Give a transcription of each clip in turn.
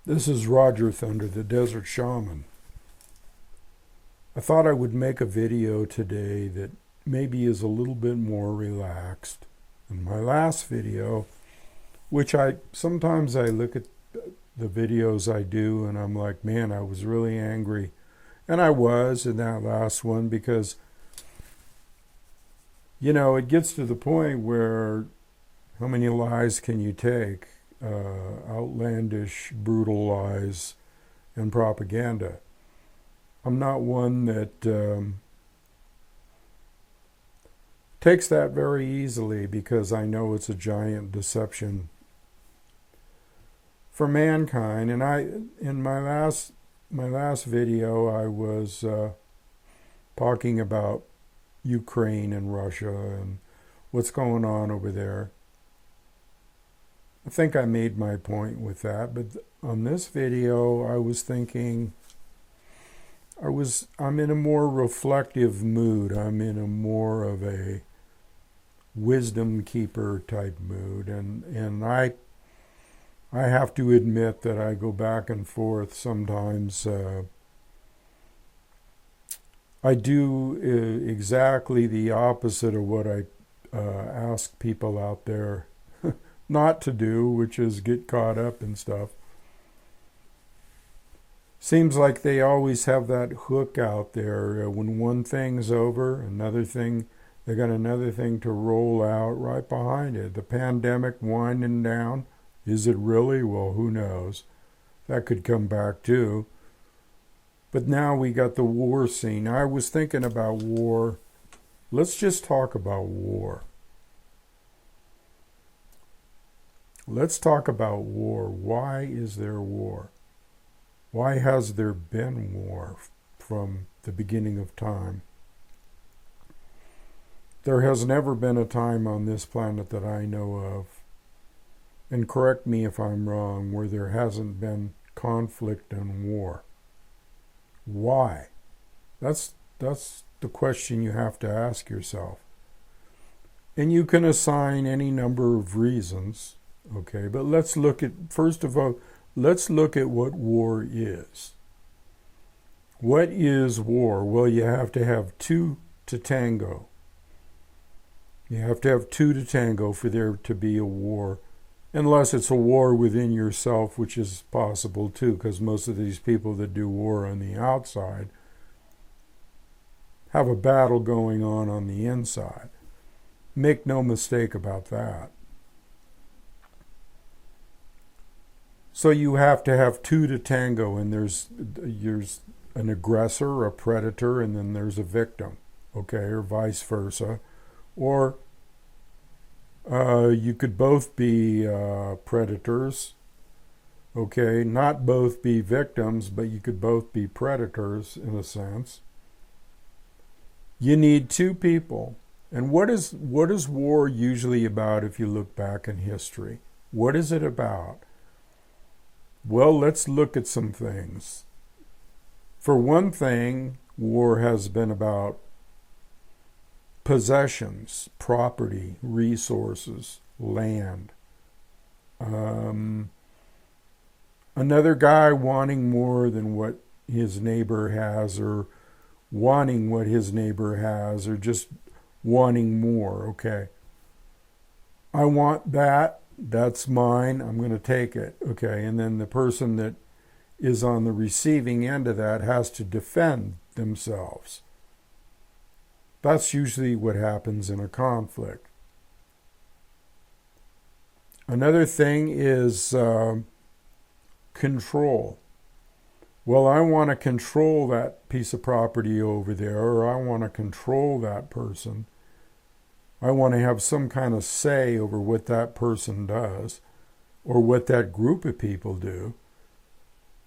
This is Roger Thunder, the Desert Shaman. I thought I would make a video today that maybe is a little bit more relaxed than my last video, which sometimes I look at the videos I do and I'm like, man, I was really angry. And I was in that last one because, it gets to the point where how many lies can you take? Outlandish, brutal lies and propaganda. I'm not one that takes that very easily because I know it's a giant deception for mankind. And in my last video, I was talking about Ukraine and Russia and what's going on over there. I think I made my point with that, but on this video, I was thinking, I'm in a more reflective mood. I'm in a more of a wisdom keeper type mood, and I have to admit that I go back and forth sometimes. I do exactly the opposite of what I ask people out there not to do, which is get caught up in stuff. Seems like they always have that hook out there. When one thing's over, they got another thing to roll out right behind it. The pandemic winding down. Is it really? Well, who knows? That could come back too. But now we got the war scene. I was thinking about war. Let's just talk about war. Let's talk about war. Why is there war? Why has there been war from the beginning of time? There has never been a time on this planet that I know of, and correct me if I'm wrong, where there hasn't been conflict and war. Why? That's the question you have to ask yourself. And you can assign any number of reasons. Okay, but first of all, let's look at what war is. What is war? Well, you have to have two to tango. You have to have two to tango for there to be a war, unless it's a war within yourself, which is possible too, because most of these people that do war on the outside have a battle going on the inside. Make no mistake about that. So you have to have two to tango, and there's an aggressor, a predator, and then there's a victim, okay, or vice versa. Or you could both be predators, okay, not both be victims, but you could both be predators in a sense. You need two people. And what is war usually about if you look back in history? What is it about? Well, let's look at some things. For one thing, war has been about possessions, property, resources, land. Another guy wanting more than what his neighbor has, or wanting what his neighbor has, or just wanting more. Okay, I want that. That's mine. I'm going to take it. Okay, and then the person that is on the receiving end of that has to defend themselves. That's usually what happens in a conflict. Another thing is control. Well, I want to control that piece of property over there, or I want to control that person. I want to have some kind of say over what that person does, or what that group of people do.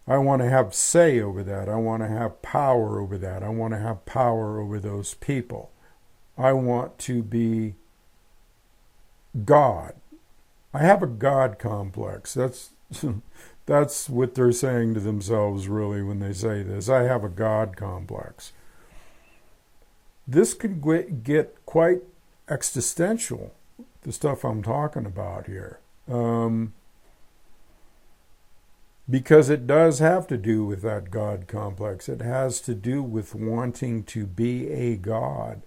I want to have say over that. I want to have power over that. I want to have power over those people. I want to be God. I have a God complex. That's what they're saying to themselves, really, when they say this. I have a God complex. This could get quite existential, the stuff I'm talking about here. Because it does have to do with that God complex. It has to do with wanting to be a God,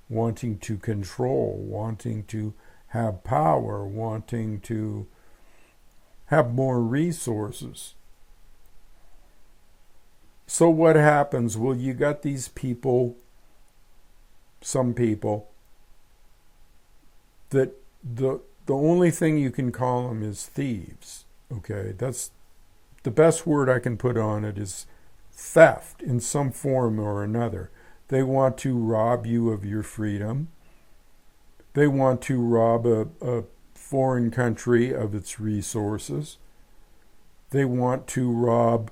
wanting to control, wanting to have power, wanting to have more resources. So what happens? Well, you got these people, some people, that the only thing you can call them is thieves. Okay, that's the best word I can put on it is theft in some form or another. They want to rob you of your freedom. They want to rob a foreign country of its resources. They want to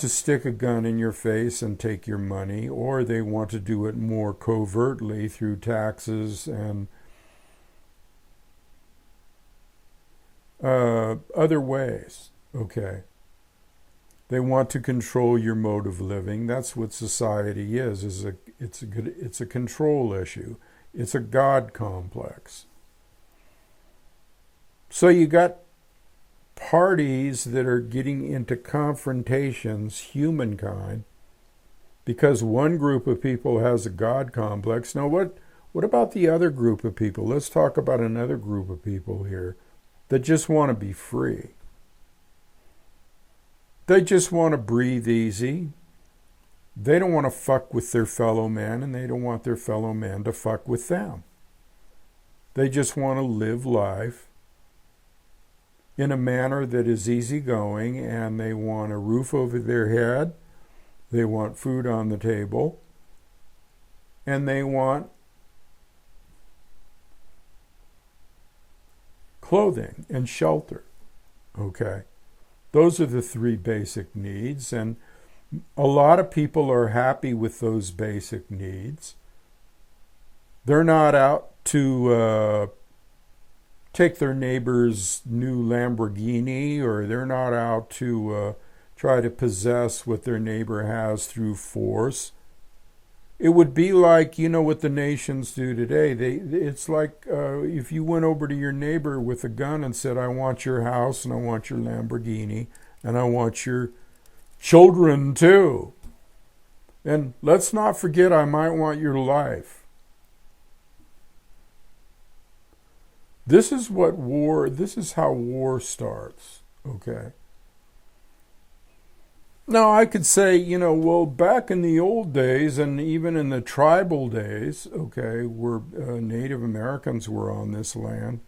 stick a gun in your face and take your money, or they want to do it more covertly through taxes and other ways. Okay. They want to control your mode of living. That's what society is. It's a control issue. It's a God complex. So you got parties that are getting into confrontations, humankind, because one group of people has a God complex. Now what about the other group of people? Let's talk about another group of people here that just want to be free. They just want to breathe easy. They don't want to fuck with their fellow man, and they don't want their fellow man to fuck with them. They just want to live life in a manner that is easygoing, and they want a roof over their head, they want food on the table, and they want clothing and shelter. Okay? Those are the three basic needs, and a lot of people are happy with those basic needs. They're not out to take their neighbor's new Lamborghini, or they're not out to try to possess what their neighbor has through force. It would be like, what the nations do today. It's like if you went over to your neighbor with a gun and said, I want your house, and I want your Lamborghini, and I want your children too. And let's not forget, I might want your life. This is how war starts, okay? Now, I could say, well, back in the old days, and even in the tribal days, okay, where Native Americans were on this land,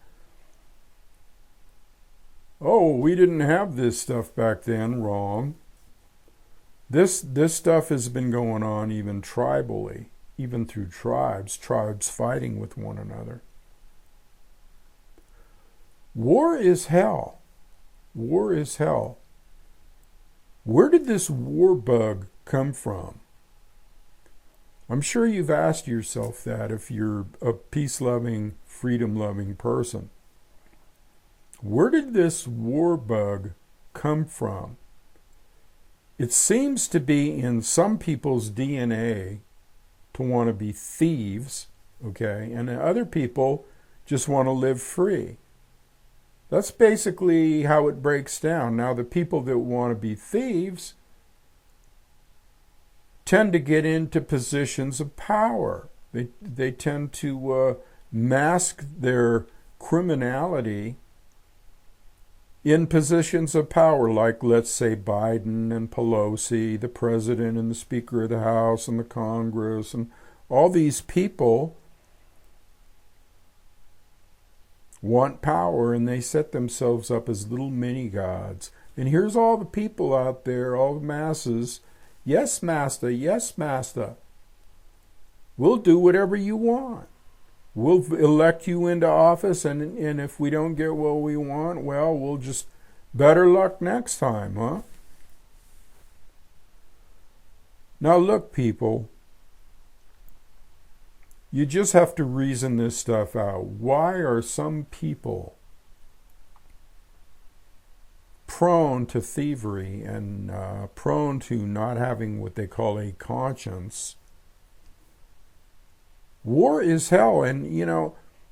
oh, we didn't have this stuff back then. Wrong. This stuff has been going on even tribally, even through tribes fighting with one another. War is hell. War is hell. Where did this war bug come from? I'm sure you've asked yourself that if you're a peace-loving, freedom-loving person. Where did this war bug come from? It seems to be in some people's DNA to want to be thieves, okay, and other people just want to live free. That's basically how it breaks down. Now, the people that want to be thieves tend to get into positions of power. They tend to mask their criminality in positions of power, like, let's say, Biden and Pelosi, the president and the Speaker of the House and the Congress, and all these people want power, and they set themselves up as little mini gods. And here's all the people out there, all the masses. Yes, master. Yes, master. We'll do whatever you want. We'll elect you into office, and if we don't get what we want, well, we'll just better luck next time, huh? Now look, people, you just have to reason this stuff out. Why are some people prone to thievery and prone to not having what they call a conscience? War is hell. And,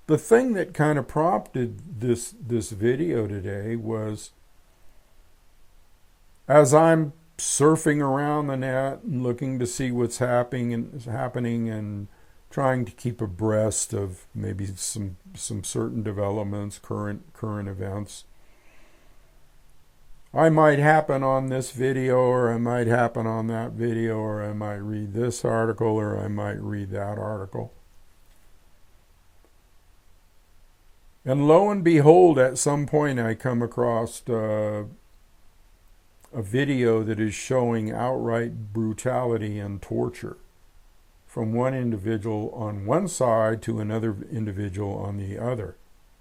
the thing that kind of prompted this video today was as I'm surfing around the net and looking to see what's happening and trying to keep abreast of maybe some certain developments, current events, I might happen on this video, or I might happen on that video, or I might read this article, or I might read that article. And lo and behold, at some point I come across a video that is showing outright brutality and torture from one individual on one side to another individual on the other,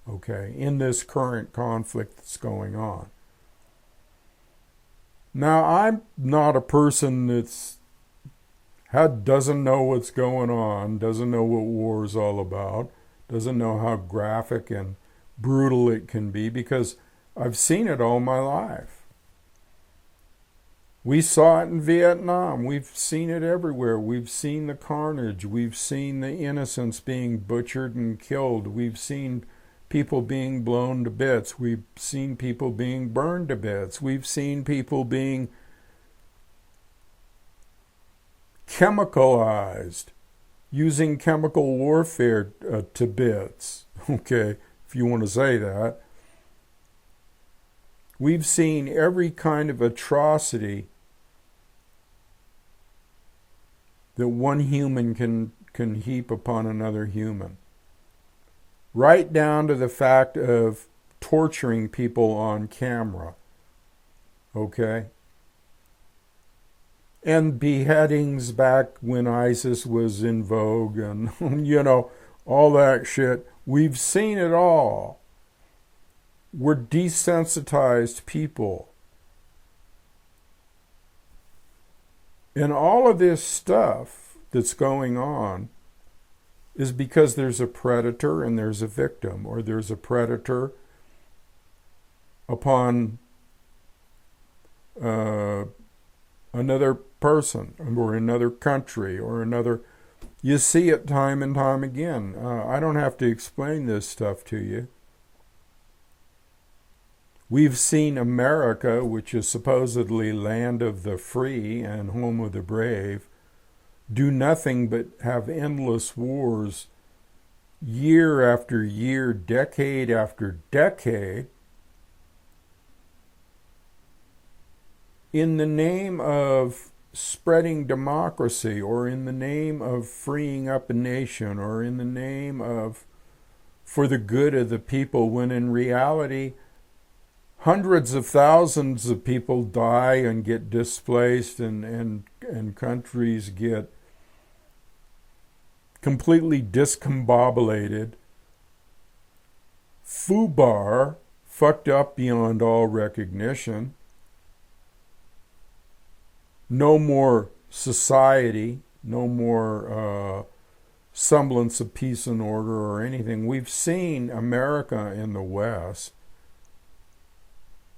okay, in this current conflict that's going on. Now, I'm not a person doesn't know what's going on, doesn't know what war is all about, doesn't know how graphic and brutal it can be, because I've seen it all my life. We saw it in Vietnam. We've seen it everywhere. We've seen the carnage. We've seen the innocents being butchered and killed. We've seen people being blown to bits. We've seen people being burned to bits. We've seen people being chemicalized, using chemical warfare to bits, okay, if you want to say that. We've seen every kind of atrocity that one human can heap upon another human. Right down to the fact of torturing people on camera, okay? And beheadings back when ISIS was in vogue and, all that shit. We've seen it all. We're desensitized people. And all of this stuff that's going on is because there's a predator and there's a victim, or there's a predator upon another person or another country or another. You see it time and time again. I don't have to explain this stuff to you. We've seen America, which is supposedly land of the free and home of the brave, do nothing but have endless wars year after year, decade after decade, in the name of spreading democracy, or in the name of freeing up a nation, or in the name of for the good of the people, when in reality hundreds of thousands of people die and get displaced, and countries get completely discombobulated, FUBAR, fucked up beyond all recognition. No more society, no more semblance of peace and order or anything. We've seen America in the West.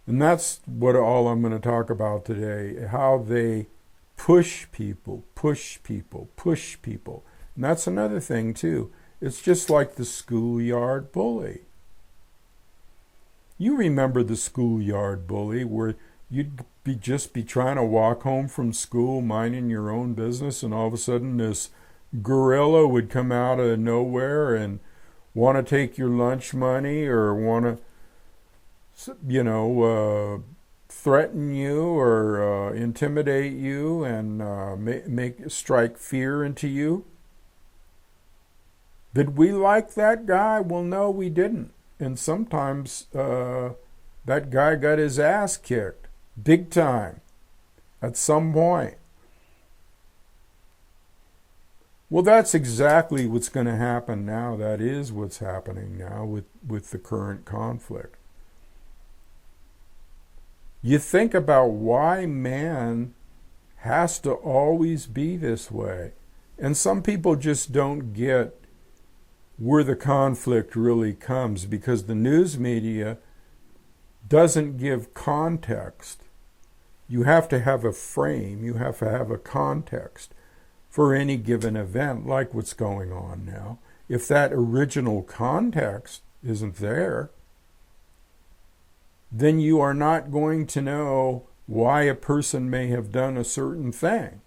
And that's what all I'm going to talk about today, how they push people. And that's another thing, too. It's just like the schoolyard bully. You remember the schoolyard bully, where you'd just be trying to walk home from school, minding your own business, and all of a sudden this gorilla would come out of nowhere and want to take your lunch money, or want to threaten you, or intimidate you, and strike fear into you. Did we like that guy? Well, no, we didn't. And sometimes that guy got his ass kicked, big time, at some point. Well, that's exactly what's going to happen now. That is what's happening now with the current conflict. You think about why man has to always be this way. And some people just don't get where the conflict really comes, because the news media doesn't give context. You have to have a frame, you have to have a context for any given event, like what's going on now. If that original context isn't there, then you are not going to know why a person may have done a certain thing.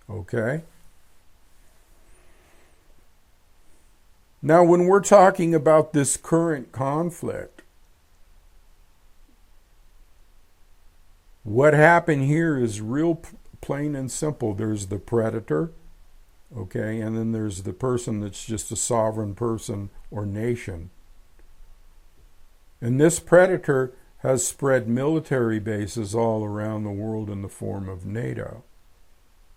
Okay? Now, when we're talking about this current conflict, what happened here is real plain and simple. There's the predator, okay, and then there's the person that's just a sovereign person or nation. And this predator has spread military bases all around the world in the form of NATO.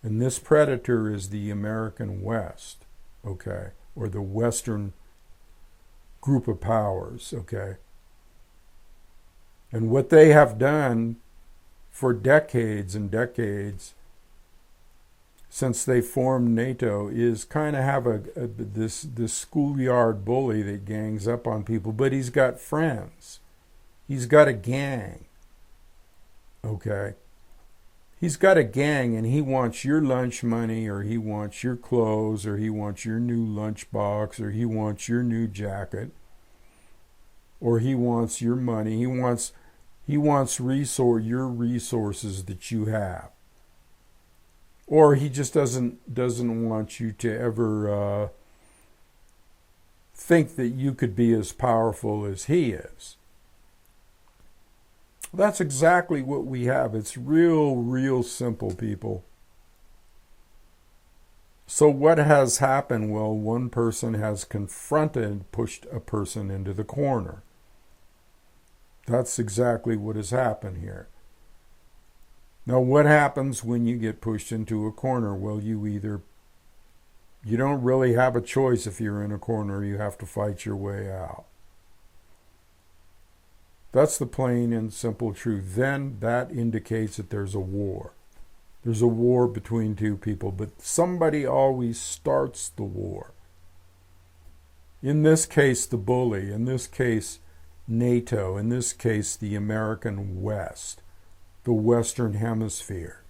And this predator is the American West, okay, or the Western group of powers, okay. And what they have done for decades and decades since they formed NATO is kind of have this schoolyard bully that gangs up on people, but he's got friends. He's got a gang, okay? He's got a gang, and he wants your lunch money, or he wants your clothes, or he wants your new lunchbox, or he wants your new jacket, or he wants your money. He wants your resources that you have. Or he just doesn't want you to ever think that you could be as powerful as he is. That's exactly what we have. It's real simple, people. So what has happened? Well, one person has pushed a person into the corner. That's exactly what has happened here. Now, what happens when you get pushed into a corner? Well, you don't really have a choice if you're in a corner. You have to fight your way out. That's the plain and simple truth. Then that indicates that there's a war. There's a war between two people, but somebody always starts the war. In this case, the bully. In this case, NATO. In this case, the American West. The Western Hemisphere.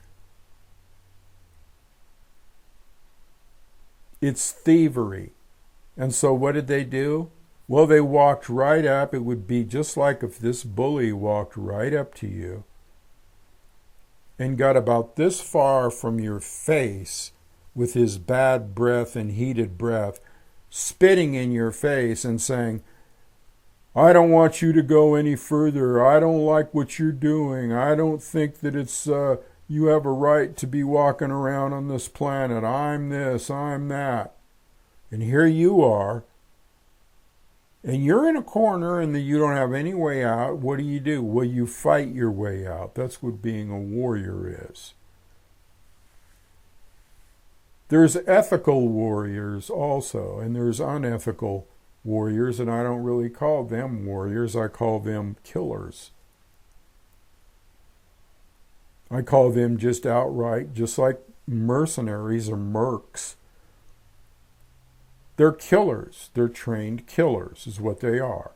It's thievery. And so what did they do? Well, they walked right up. It would be just like if this bully walked right up to you and got about this far from your face with his bad breath and heated breath, spitting in your face and saying, I don't want you to go any further. I don't like what you're doing. I don't think that it's you have a right to be walking around on this planet. I'm this, I'm that. And here you are. And you're in a corner and you don't have any way out. What do? Well, you fight your way out. That's what being a warrior is. There's ethical warriors also, and there's unethical warriors, and I don't really call them warriors. I call them killers. I call them just outright, just like mercenaries or mercs. They're killers. They're trained killers is what they are.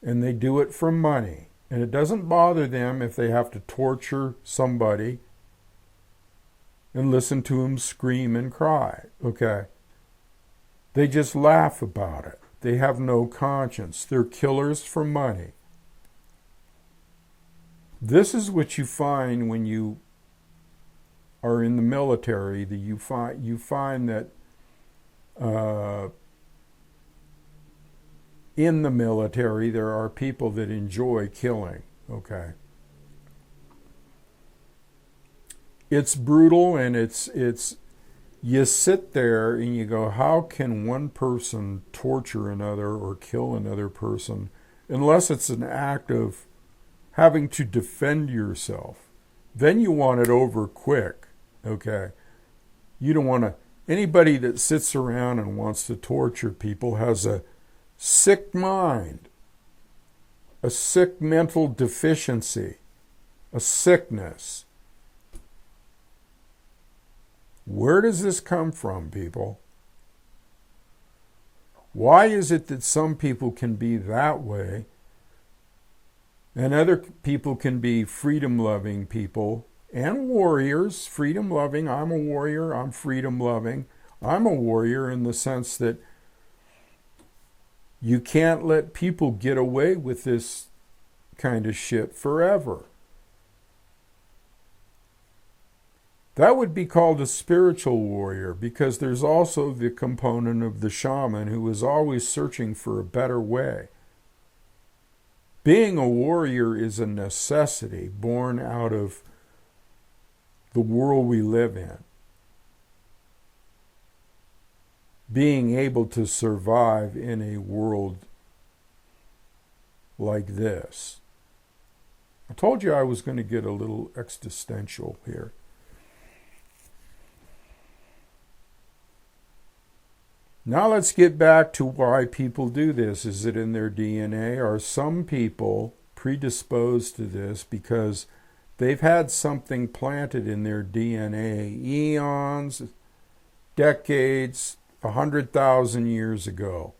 And they do it for money. And it doesn't bother them if they have to torture somebody and listen to him scream and cry. Okay? They just laugh about it. They have no conscience. They're killers for money. This is what you find when you are in the military. That you find that in the military there are people that enjoy killing. Okay, it's brutal, and it's you sit there and you go, how can one person torture another or kill another person unless it's an act of having to defend yourself? Then you want it over quick. Okay, you don't want to. Anybody that sits around and wants to torture people has a sick mind, a sick mental deficiency, a sickness. Where does this come from, people? Why is it that some people can be that way and other people can be freedom-loving people and warriors? Freedom-loving, I'm a warrior, I'm freedom-loving. I'm a warrior in the sense that you can't let people get away with this kind of shit forever. That would be called a spiritual warrior, because there's also the component of the shaman who is always searching for a better way. Being a warrior is a necessity born out of the world we live in. Being able to survive in a world like this. I told you I was going to get a little existential here. Now let's get back to why people do this. Is it in their DNA? Are some people predisposed to this because they've had something planted in their DNA eons, decades, 100,000 years ago?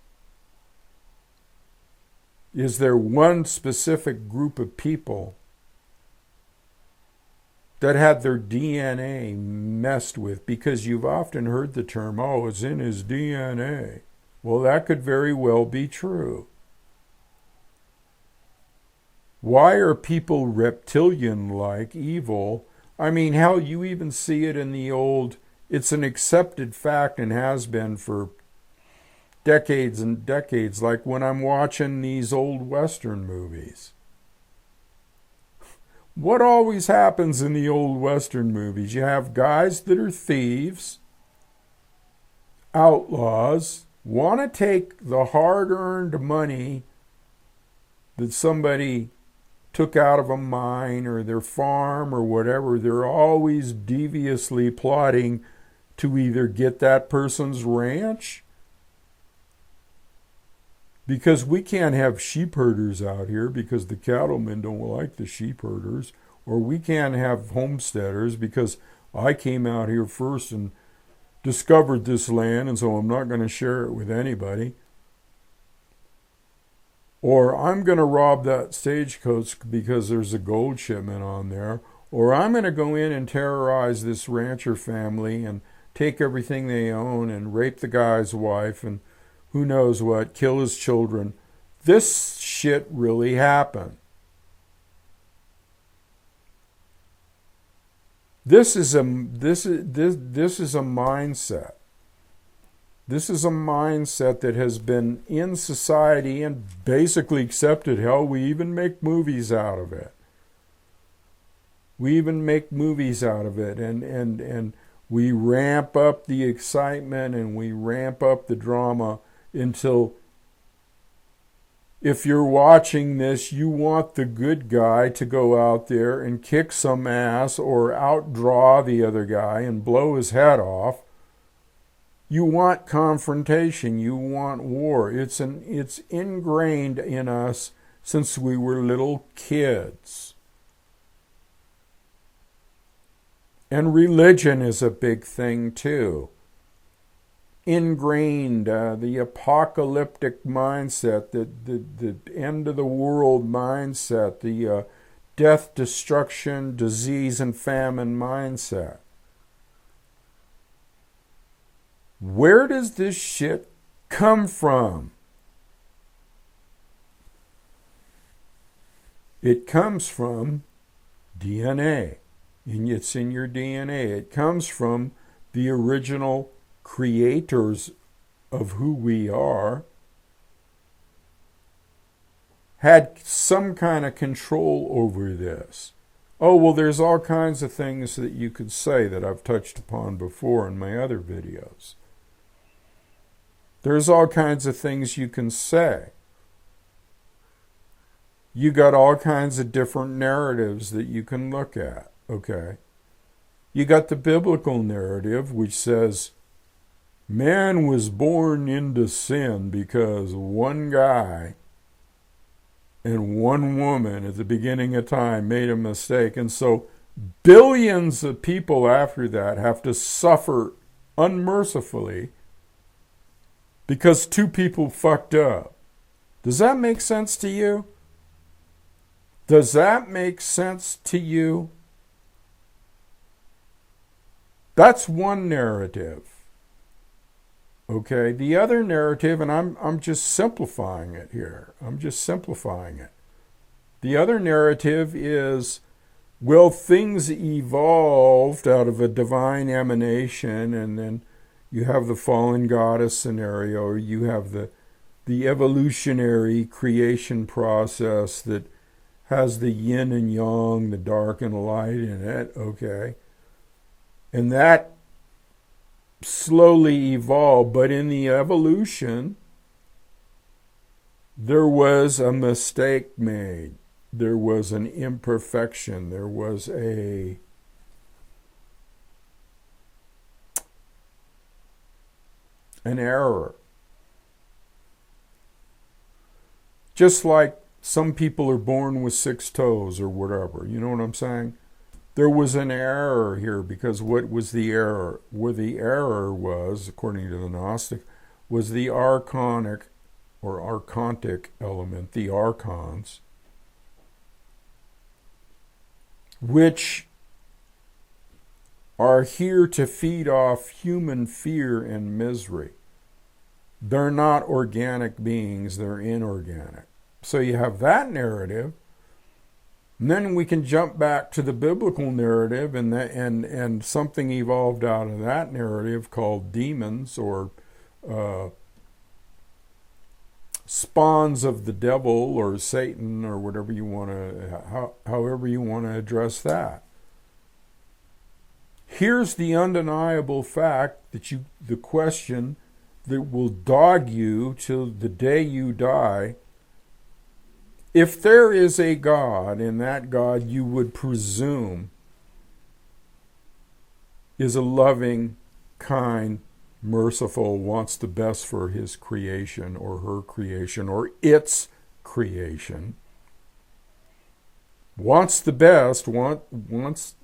Is there one specific group of people that had their DNA messed with? Because you've often heard the term, oh, it's in his DNA. Well, that could very well be true. Why are people reptilian-like, evil? I mean, hell, you even see it in the old, it's an accepted fact and has been for decades and decades, like when I'm watching these old Western movies. What always happens in the old Western movies? You have guys that are thieves, outlaws, want to take the hard-earned money that somebody took out of a mine or their farm or whatever. They're always deviously plotting to either get that person's ranch, because we can't have sheep herders out here because the cattlemen don't like the sheep herders, or we can't have homesteaders because I came out here first and discovered this land, and so I'm not going to share it with anybody. Or I'm going to rob that stagecoach because there's a gold shipment on there. Or I'm going to go in and terrorize this rancher family and take everything they own and rape the guy's wife and who knows what, kill his children. This shit really happened. This is a mindset. This is a mindset that has been in society and basically accepted. Hell, we even make movies out of it. And we ramp up the excitement and we ramp up the drama until, if you're watching this, you want the good guy to go out there and kick some ass or outdraw the other guy and blow his head off. You want confrontation. You want war. It's ingrained in us since we were little kids. And religion is a big thing too. Ingrained, the apocalyptic mindset, the end of the world mindset, the death, destruction, disease, and famine mindset. Where does this shit come from? It comes from DNA. And it's in your DNA. It comes from the original creators of who we are, had some kind of control over this. Oh, well, there's all kinds of things that you could say that I've touched upon before in my other videos. There's all kinds of things you can say. You got all kinds of different narratives that you can look at, okay? You got the biblical narrative, which says man was born into sin because one guy and one woman at the beginning of time made a mistake. And so billions of people after that have to suffer unmercifully because two people fucked up. Does that make sense to you? Does that make sense to you? That's one narrative. Okay, the other narrative, and I'm just simplifying it here. I'm just simplifying it. The other narrative is Well, things evolved out of a divine emanation, and then you have the fallen goddess scenario, or you have the evolutionary creation process that has the yin and yang, the dark and light in it, okay? And that slowly evolved, but in the evolution, there was a mistake made. There was an imperfection. There was an error. Just like some people are born with 6 toes or whatever. You know what I'm saying? There was an error here, because what was the error? Where the error was, according to the Gnostic, was the archonic or archontic element, the archons, which are here to feed off human fear and misery. They're not organic beings, they're inorganic. So you have that narrative, and then we can jump back to the biblical narrative, and something evolved out of that narrative called demons, or spawns of the devil or Satan, or whatever you want to, however you want to address that. Here's the undeniable fact that the question that will dog you till the day you die. If there is a God, and that God you would presume is a loving, kind, merciful, wants the best for his creation or her creation or its creation, wants the best, wants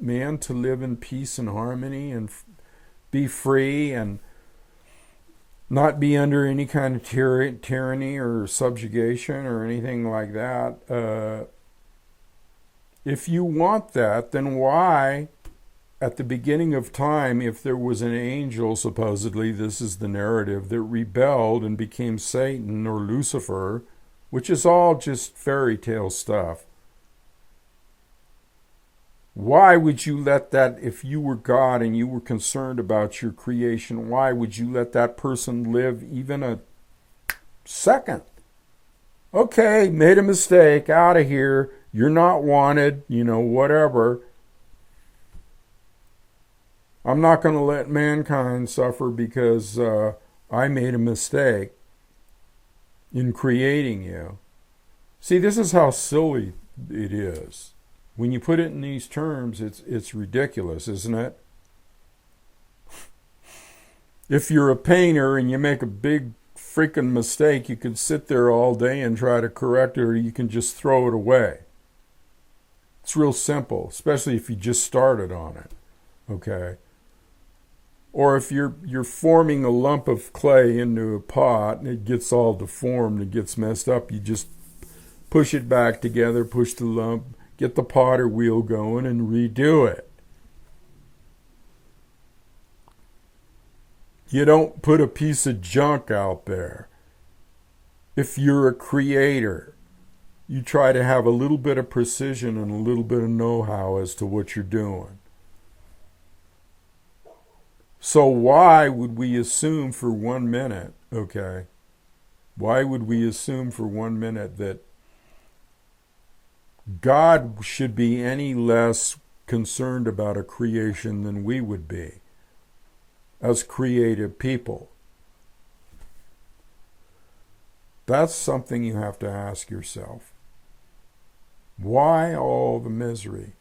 man to live in peace and harmony and be free and not be under any kind of tyranny or subjugation or anything like that. If you want that, then why, at the beginning of time, if there was an angel, supposedly, this is the narrative, that rebelled and became Satan or Lucifer, which is all just fairy tale stuff, why would you let that, if you were God and you were concerned about your creation, why would you let that person live even a second? Okay, made a mistake, out of here, you're not wanted, whatever. I'm not going to let mankind suffer because I made a mistake in creating you. See, this is how silly it is. When you put it in these terms, it's ridiculous, isn't it? If you're a painter and you make a big freaking mistake, you can sit there all day and try to correct it, or you can just throw it away. It's real simple, especially if you just started on it, okay? Or if you're forming a lump of clay into a pot and it gets all deformed, it gets messed up, you just push it back together, push the lump, get the potter wheel going, and redo it. You don't put a piece of junk out there. If you're a creator, you try to have a little bit of precision and a little bit of know-how as to what you're doing. So why would we assume for 1 minute, okay? Why would we assume for 1 minute that God should be any less concerned about a creation than we would be as creative people? That's something you have to ask yourself. Why all the misery?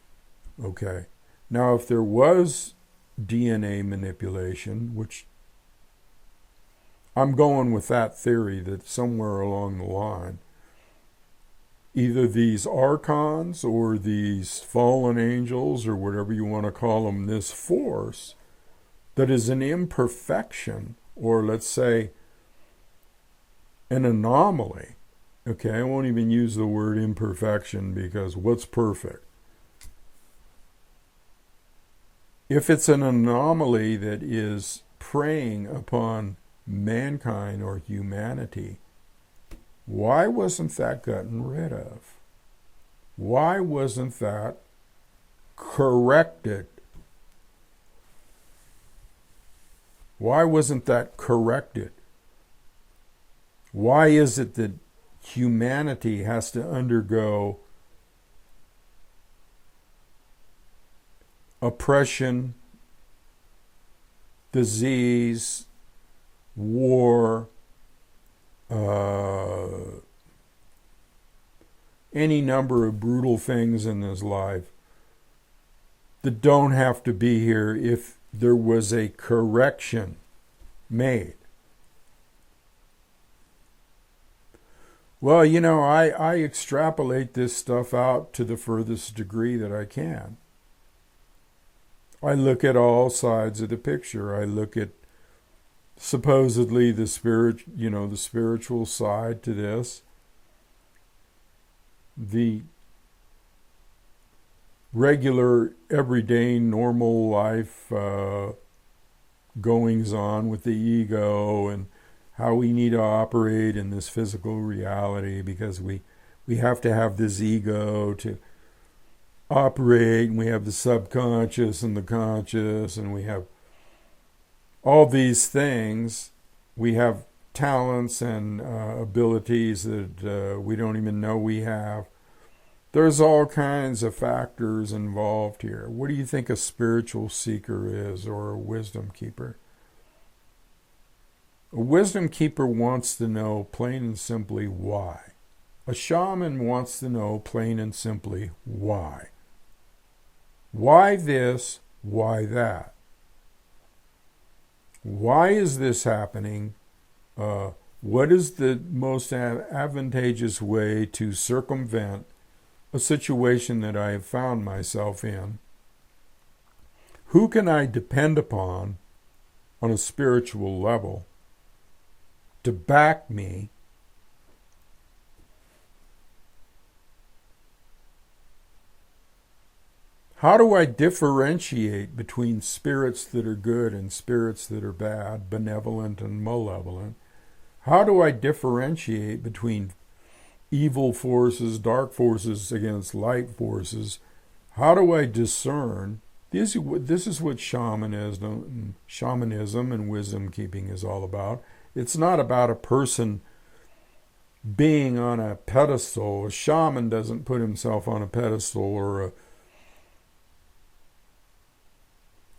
Okay. Now, if there was DNA manipulation, which I'm going with that theory that somewhere along the line, either these archons or these fallen angels or whatever you want to call them, this force that is an imperfection, or let's say an anomaly. Okay, I won't even use the word imperfection, because what's perfect? If it's an anomaly that is preying upon mankind or humanity, why wasn't that gotten rid of? Why wasn't that corrected? Why wasn't that corrected? Why is it that humanity has to undergo oppression, disease, war, any number of brutal things in this life that don't have to be here if there was a correction made? Well, I extrapolate this stuff out to the furthest degree that I can. I look at all sides of the picture. I look at supposedly the spiritual side to this, the regular, everyday, normal life goings on with the ego and how we need to operate in this physical reality, because we have to have this ego to operate, and we have the subconscious and the conscious, and we have all these things. We have talents and abilities that we don't even know we have. There's all kinds of factors involved here. What do you think a spiritual seeker is, or a wisdom keeper? A wisdom keeper wants to know plain and simply why. A shaman wants to know plain and simply why. Why this? Why that? Why is this happening? What is the most advantageous way to circumvent a situation that I have found myself in? Who can I depend upon on a spiritual level to back me How do I differentiate between spirits that are good and spirits that are bad, benevolent and malevolent? How do I differentiate between evil forces, dark forces against light forces? How do I discern? This is what shamanism and wisdom keeping is all about. It's not about a person being on a pedestal. A shaman doesn't put himself on a pedestal or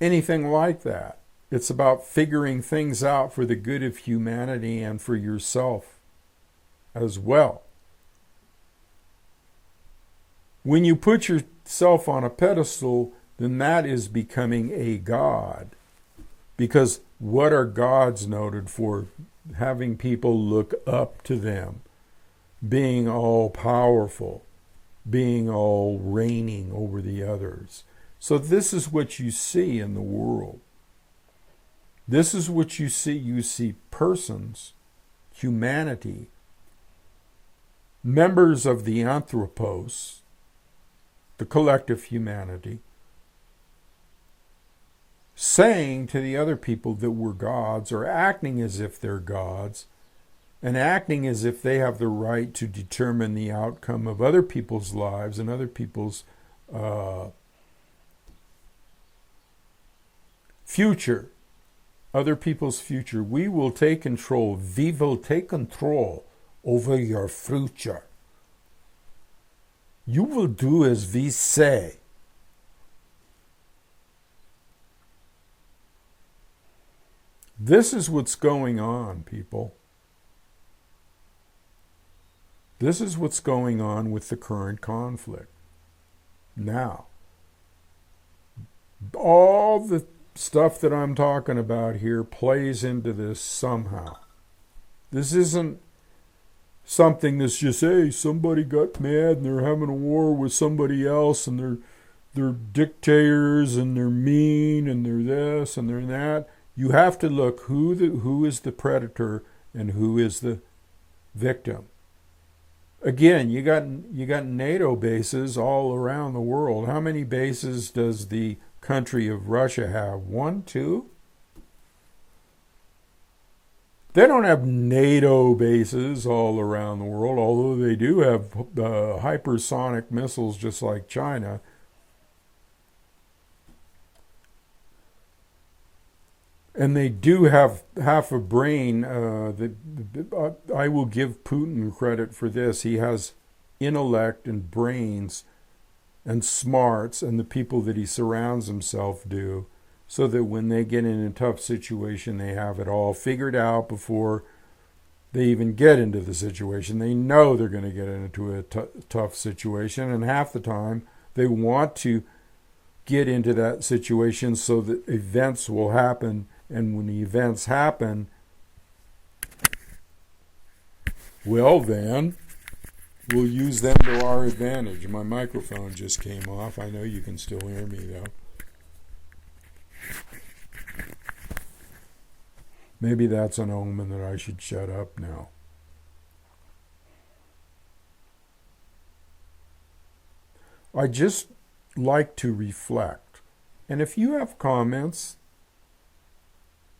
anything like that. It's about figuring things out for the good of humanity and for yourself as well. When you put yourself on a pedestal, then that is becoming a god. Because what are gods noted for? Having people look up to them, being all powerful, being all reigning over the others. So this is what you see in the world. This is what you see. You see persons, humanity, members of the anthropos, the collective humanity, saying to the other people that we're gods, or acting as if they're gods, and acting as if they have the right to determine the outcome of other people's lives and other people's future. Other people's future. We will take control. We will take control over your future. You will do as we say. This is what's going on, people. This is what's going on with the current conflict. Now, all the stuff that I'm talking about here plays into this somehow. This isn't something that's just, hey, somebody got mad and they're having a war with somebody else and they're dictators and they're mean and they're this and they're that. You have to look who is the predator and who is the victim. Again, you got NATO bases all around the world. How many bases does the country of Russia have? 1, 2? They don't have NATO bases all around the world, although they do have hypersonic missiles just like China. And they do have half a brain. I will give Putin credit for this. He has intellect and brains and smarts, and the people that he surrounds himself do, so that when they get in a tough situation, they have it all figured out before they even get into the situation. They know they're going to get into a tough situation, and half the time they want to get into that situation so that events will happen. And when the events happen, well then, we'll use them to our advantage. My microphone just came off. I know you can still hear me though. Maybe that's an omen that I should shut up now. I just like to reflect. And if you have comments,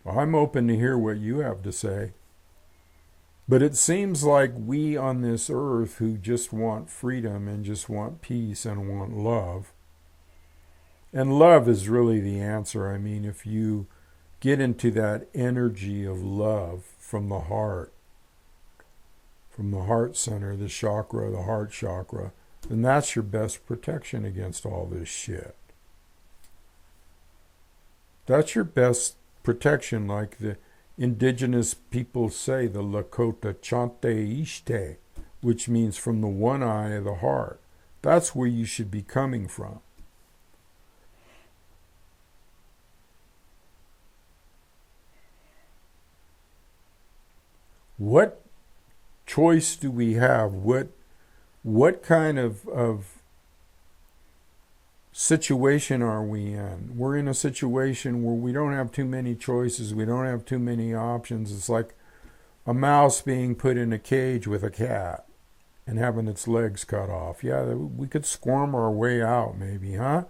I'm open to hear what you have to say. But it seems like we on this earth who just want freedom and just want peace and want love. And love is really the answer. I mean, if you get into that energy of love from the heart center, the chakra, the heart chakra, then that's your best protection against all this shit. That's your best protection, like the indigenous people say, the Lakota Chute, which means from the one eye of the heart. That's where you should be coming from. What choice do we have? What kind of situation are we in? We're in a situation where we don't have too many choices. We don't have too many options. It's like a mouse being put in a cage with a cat and having its legs cut off. Yeah, we could squirm our way out maybe, huh?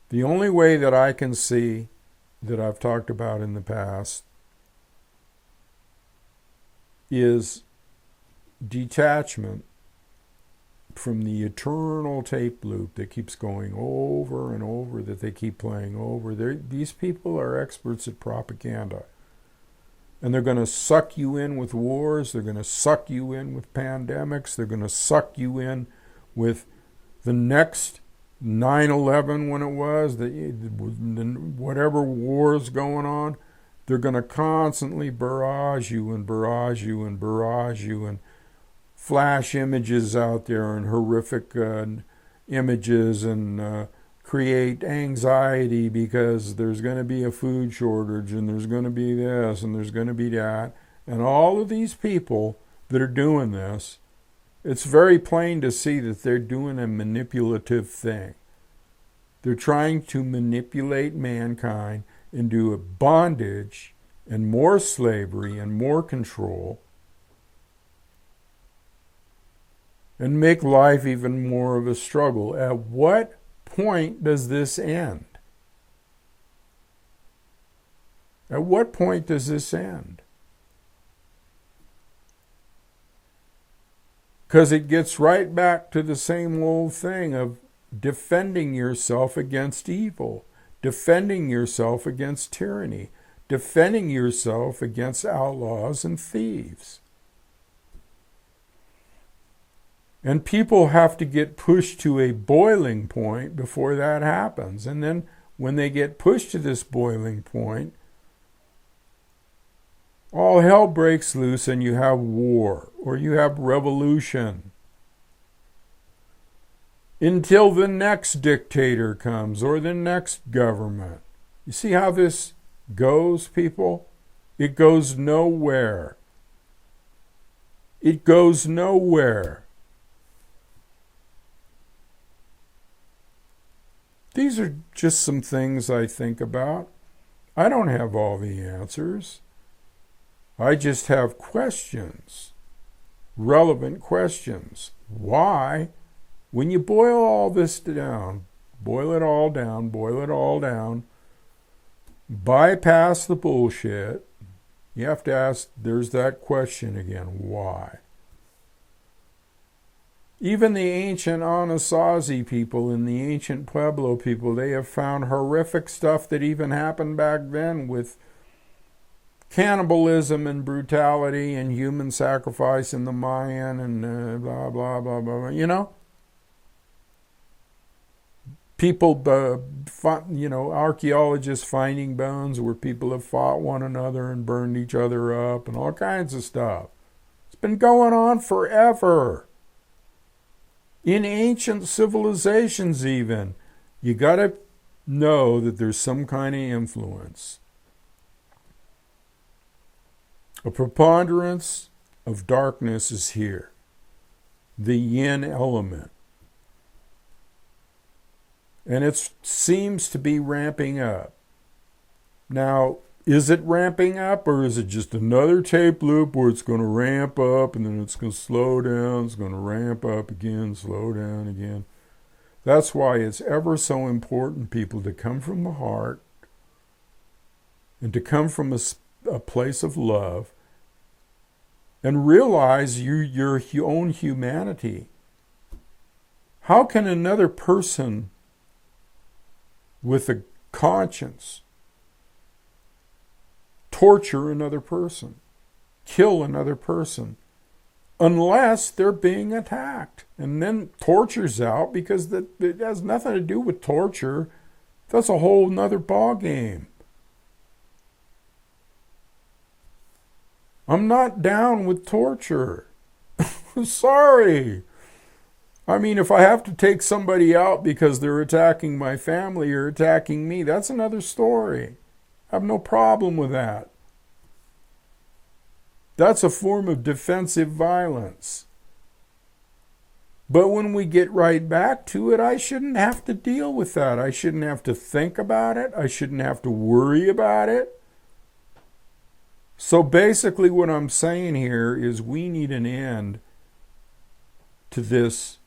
The only way that I can see, that I've talked about in the past, is detachment from the eternal tape loop that keeps going over and over, that they keep playing over. These people are experts at propaganda. And they're going to suck you in with wars. They're going to suck you in with pandemics. They're going to suck you in with the next 9/11 when it was, whatever war's going on. They're going to constantly barrage you and barrage you and barrage you and flash images out there and horrific images and create anxiety because there's going to be a food shortage and there's going to be this and there's going to be that. And all of these people that are doing this, it's very plain to see that they're doing a manipulative thing. They're trying to manipulate mankind into a bondage and more slavery and more control, and make life even more of a struggle. At what point does this end? At what point does this end? Because it gets right back to the same old thing of defending yourself against evil, defending yourself against tyranny, defending yourself against outlaws and thieves. And people have to get pushed to a boiling point before that happens. And then when they get pushed to this boiling point, all hell breaks loose and you have war or you have revolution. Until the next dictator comes or the next government. You see how this goes, people? It goes nowhere. It goes nowhere. These are just some things I think about. I don't have all the answers. I just have questions, relevant questions. Why? When you boil all this down, Boil it all down, boil it all down. Bypass the bullshit. You have to ask, there's that question again, why? Even the ancient Anasazi people and the ancient Pueblo people, they have found horrific stuff that even happened back then with cannibalism and brutality and human sacrifice in the Mayan and blah, blah, blah, blah, blah. You know? People, archaeologists finding bones where people have fought one another and burned each other up and all kinds of stuff. It's been going on forever. In ancient civilizations even. You got to know that there's some kind of influence. A preponderance of darkness is here. The yin element. And it seems to be ramping up. Now, is it ramping up, or is it just another tape loop where it's going to ramp up and then it's going to slow down, it's going to ramp up again, slow down again? That's why it's ever so important, people, to come from the heart and to come from a place of love and realize your own humanity. How can another person with a conscience torture another person, kill another person, unless they're being attacked? And then torture's out because it has nothing to do with torture. That's a whole nother ballgame. I'm not down with torture. Sorry. I mean, if I have to take somebody out because they're attacking my family or attacking me, that's another story. I have no problem with that. That's a form of defensive violence. But when we get right back to it, I shouldn't have to deal with that. I shouldn't have to think about it. I shouldn't have to worry about it. So basically what I'm saying here is we need an end to this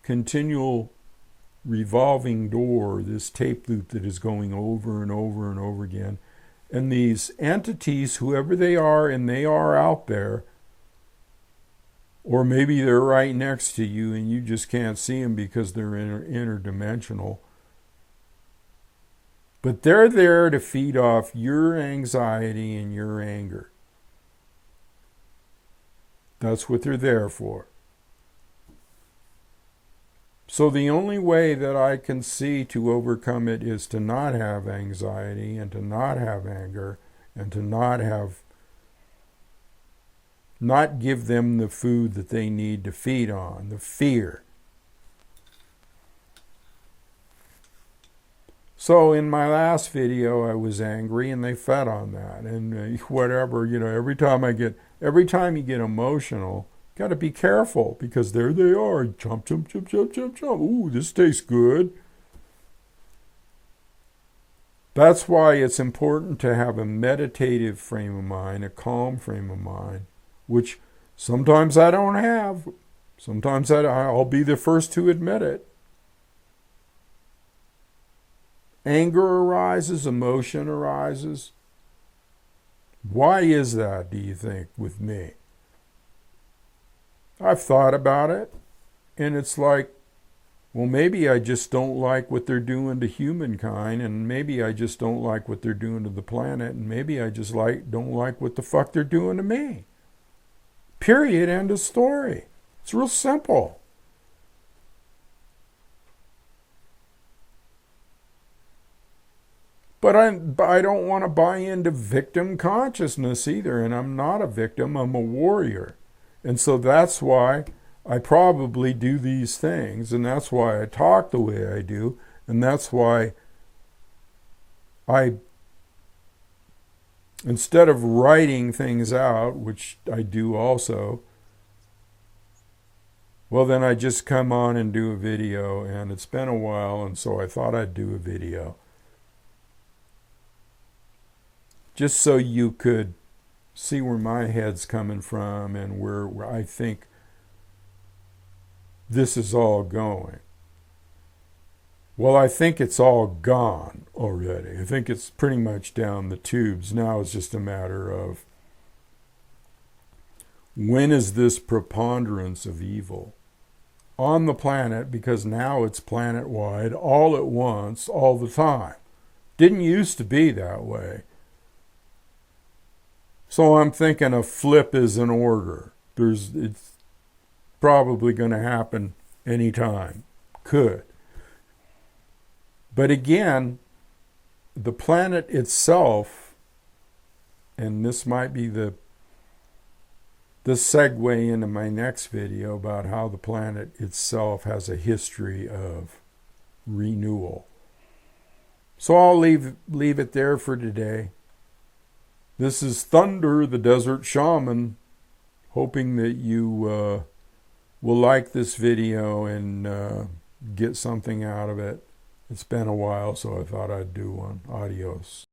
continual revolving door, this tape loop that is going over and over and over again. And these entities, whoever they are, and they are out there, or maybe they're right next to you and you just can't see them because they're interdimensional. But they're there to feed off your anxiety and your anger. That's what they're there for. So the only way that I can see to overcome it is to not have anxiety and to not have anger and to not give them the food that they need to feed on, the fear. So in my last video, I was angry and they fed on that. And whatever, every time you get emotional, got to be careful because there they are. Chomp, chomp, chomp, chomp, chomp, chomp. Ooh, this tastes good. That's why it's important to have a meditative frame of mind, a calm frame of mind, which sometimes I don't have. Sometimes I'll be the first to admit it. Anger arises, emotion arises. Why is that, do you think, with me? I've thought about it, and it's like, well, maybe I just don't like what they're doing to humankind, and maybe I just don't like what they're doing to the planet, and maybe I just don't like what the fuck they're doing to me. Period, end of story. It's real simple. But I don't want to buy into victim consciousness either, and I'm not a victim, I'm a warrior. And so that's why I probably do these things, and that's why I talk the way I do, and that's why instead of writing things out, which I do also, well, then I just come on and do a video, and it's been a while, and so I thought I'd do a video. Just so you could see where my head's coming from and where I think this is all going. Well, I think it's all gone already. I think it's pretty much down the tubes. Now it's just a matter of when is this preponderance of evil on the planet, because now it's planet-wide, all at once, all the time. Didn't used to be that way. So I'm thinking a flip is in order. It's probably going to happen anytime. Could. But again, the planet itself, and this might be the segue into my next video about how the planet itself has a history of renewal. So I'll leave it there for today. This is Thunder, the Desert Shaman, hoping that you will like this video and get something out of it. It's been a while, so I thought I'd do one. Adios.